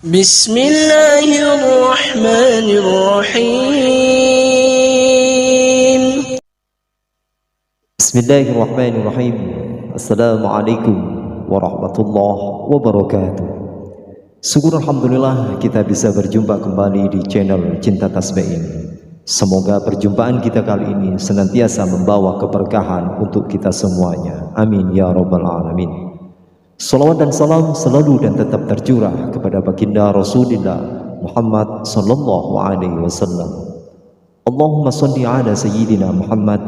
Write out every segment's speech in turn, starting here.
Bismillahirrahmanirrahim. Bismillahirrahmanirrahim. Assalamualaikum warahmatullahi wabarakatuh. Syukur alhamdulillah kita bisa berjumpa kembali di channel Cinta Tasbih ini. Semoga perjumpaan kita kali ini senantiasa membawa keberkahan untuk kita semuanya. Amin ya rabbal alamin. Salawat dan salam selalu dan tetap tercurah kepada baginda Rasulullah Muhammad sallallahu alaihi wasallam. Allahumma shalli ala sayyidina Muhammad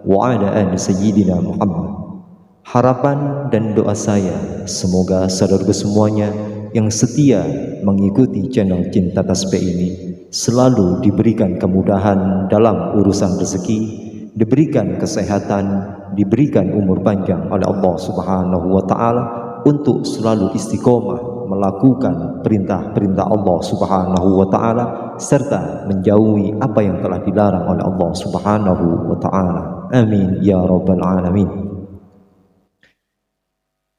wa ala ali sayyidina Muhammad. Harapan dan doa saya semoga saudara semuanya yang setia mengikuti channel Cinta Tasbih ini selalu diberikan kemudahan dalam urusan rezeki, diberikan kesehatan, diberikan umur panjang oleh Allah Subhanahu wa taala untuk selalu istiqomah melakukan perintah-perintah Allah Subhanahu wa taala serta menjauhi apa yang telah dilarang oleh Allah Subhanahu wa taala. Amin ya rabbal alamin.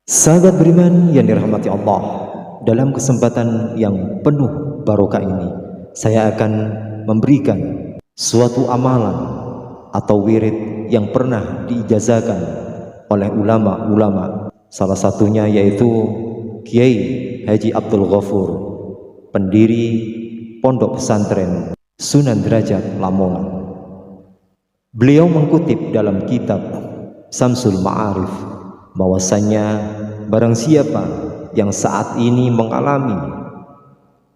Sahabat beriman yang dirahmati Allah, dalam kesempatan yang penuh barokah ini saya akan memberikan suatu amalan atau wirid yang pernah diijazahkan oleh ulama-ulama. Salah satunya yaitu Kiai Haji Abdul Ghafur, pendiri Pondok Pesantren Sunan Derajat Lamongan. Beliau mengutip dalam kitab Samsul Ma'arif bahwasanya barang siapa yang saat ini mengalami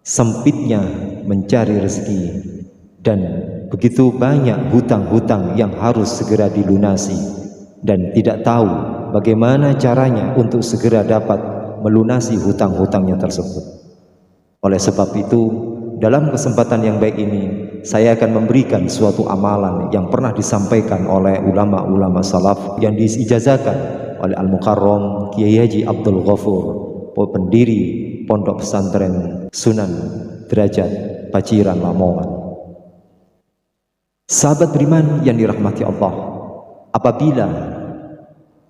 sempitnya mencari rezeki dan begitu banyak hutang-hutang yang harus segera dilunasi dan tidak tahu bagaimana caranya untuk segera dapat melunasi hutang-hutangnya tersebut. Oleh sebab itu, dalam kesempatan yang baik ini, saya akan memberikan suatu amalan yang pernah disampaikan oleh ulama-ulama salaf yang diijazahkan oleh Al-Mukarram Kiai Haji Abdul Ghafur, pendiri Pondok Pesantren Sunan Derajat Paciran Lamongan. Sahabat beriman yang dirahmati Allah, apabila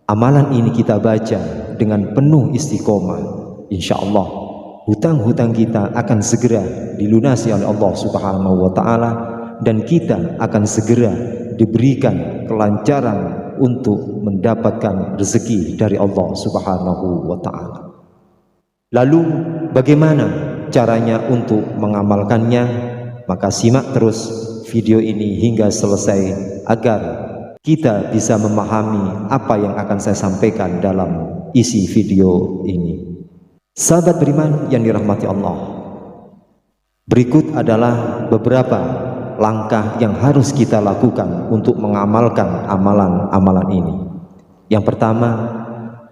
amalan ini kita baca dengan penuh istiqomah, insya Allah hutang-hutang kita akan segera dilunasi oleh Allah Subhanahu wa taala dan kita akan segera diberikan kelancaran untuk mendapatkan rezeki dari Allah Subhanahu wa taala. Lalu bagaimana caranya untuk mengamalkannya? Maka simak terus video ini hingga selesai agar kita bisa memahami apa yang akan saya sampaikan dalam isi video ini. Sahabat beriman yang dirahmati Allah, berikut adalah beberapa langkah yang harus kita lakukan untuk mengamalkan amalan-amalan ini. Yang pertama,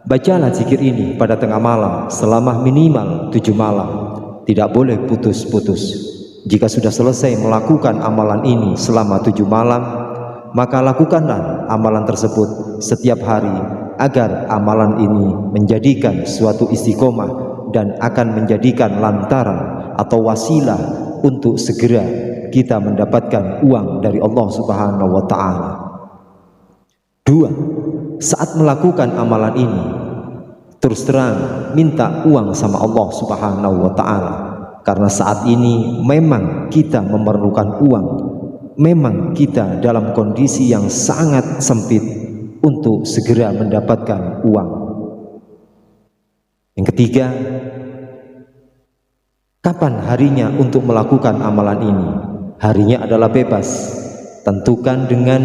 bacalah zikir ini pada tengah malam selama minimal 7 malam. Tidak boleh putus-putus. Jika sudah selesai melakukan amalan ini selama 7 malam, maka lakukanlah amalan tersebut setiap hari agar amalan ini menjadikan suatu istiqomah dan akan menjadikan lantaran atau wasilah untuk segera kita mendapatkan uang dari Allah Subhanahu wa taala. 2. Saat melakukan amalan ini, terus terang minta uang sama Allah Subhanahu wa taala, karena saat ini memang kita memerlukan uang. Memang kita dalam kondisi yang sangat sempit untuk segera mendapatkan uang. Yang ketiga, kapan harinya untuk melakukan amalan ini? Harinya adalah bebas. Tentukan dengan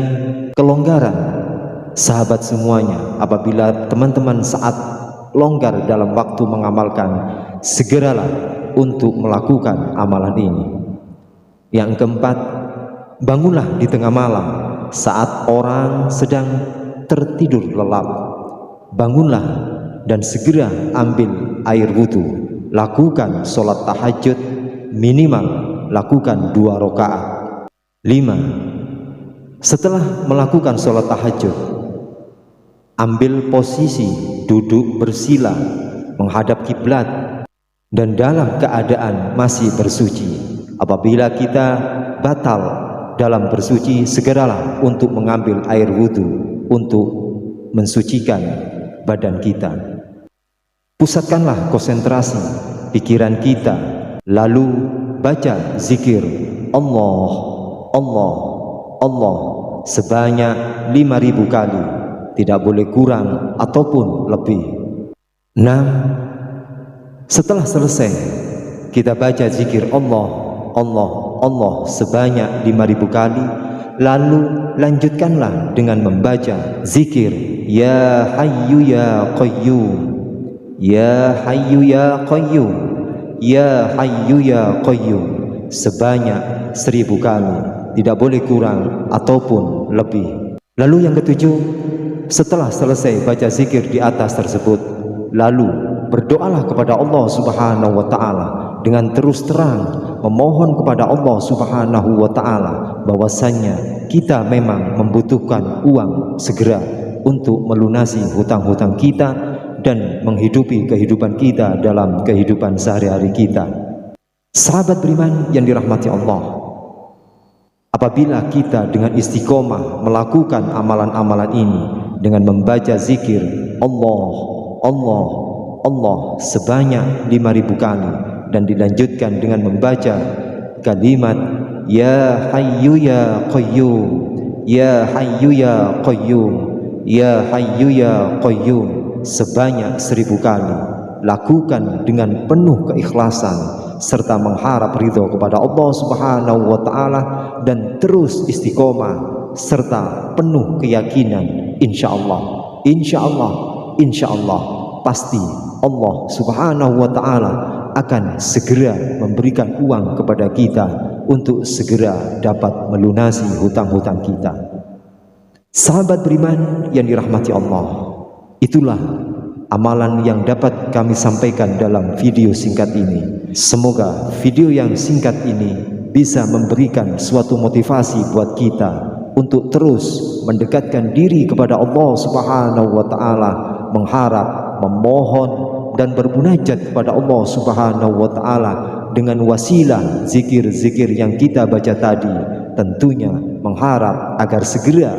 kelonggaran. Sahabat semuanya, apabila teman-teman saat longgar dalam waktu mengamalkan, segeralah untuk melakukan amalan ini. Yang keempat, bangunlah di tengah malam saat orang sedang tertidur lelap. Bangunlah dan segera ambil air wudhu. Lakukan sholat tahajud, minimal lakukan 2 rakaat. 5. Setelah melakukan sholat tahajud, ambil posisi duduk bersila menghadap kiblat dan dalam keadaan masih bersuci. Apabila kita batal dalam bersuci, segeralah untuk mengambil air wudhu untuk mensucikan badan kita. Pusatkanlah konsentrasi pikiran kita lalu baca zikir Allah, Allah, Allah sebanyak 5.000 kali, tidak boleh kurang ataupun lebih. Nah, setelah selesai kita baca zikir Allah, Allah, Allah sebanyak 5.000 kali, lalu lanjutkanlah dengan membaca zikir Ya Hayyu Ya Qayyum, Ya Hayyu Ya Qayyum, Ya Hayyu Ya Qayyum sebanyak 1.000 kali, tidak boleh kurang ataupun lebih. Lalu yang ketujuh, setelah selesai baca zikir di atas tersebut, lalu berdoalah kepada Allah Subhanahu wa Ta'ala dengan terus terang memohon kepada Allah Subhanahu wa Ta'ala bahwasannya kita memang membutuhkan uang segera untuk melunasi hutang-hutang kita dan menghidupi kehidupan kita dalam kehidupan sehari-hari kita. Sahabat beriman yang dirahmati Allah, apabila kita dengan istiqomah melakukan amalan-amalan ini dengan membaca zikir Allah, Allah, Allah sebanyak 5.000 kali dan dilanjutkan dengan membaca kalimat Ya Hayyu Ya Qayyum, Ya Hayyu Ya Qayyum, Ya Hayyu Ya Qayyum sebanyak 1.000 kali, lakukan dengan penuh keikhlasan serta mengharap ridho kepada Allah Subhanahu wa Ta'ala dan terus istiqomah serta penuh keyakinan, insyaallah, insyaallah, insyaallah pasti Allah Subhanahu wa Ta'ala akan segera memberikan uang kepada kita untuk segera dapat melunasi hutang-hutang kita. Sahabat beriman yang dirahmati Allah, itulah amalan yang dapat kami sampaikan dalam video singkat ini. Semoga video yang singkat ini bisa memberikan suatu motivasi buat kita untuk terus mendekatkan diri kepada Allah Subhanahu wa Ta'ala, mengharap, memohon dan bermunajat kepada Allah Subhanahu wa Ta'ala dengan wasilah zikir-zikir yang kita baca tadi, tentunya mengharap agar segera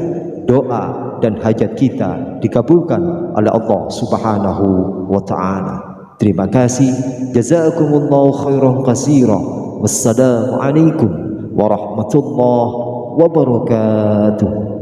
doa dan hajat kita dikabulkan oleh Allah Subhanahu wa Ta'ala. Terima kasih. Jazakumullahu khairan katsira. Wassalamu alaikum warahmatullahi wabarakatuh.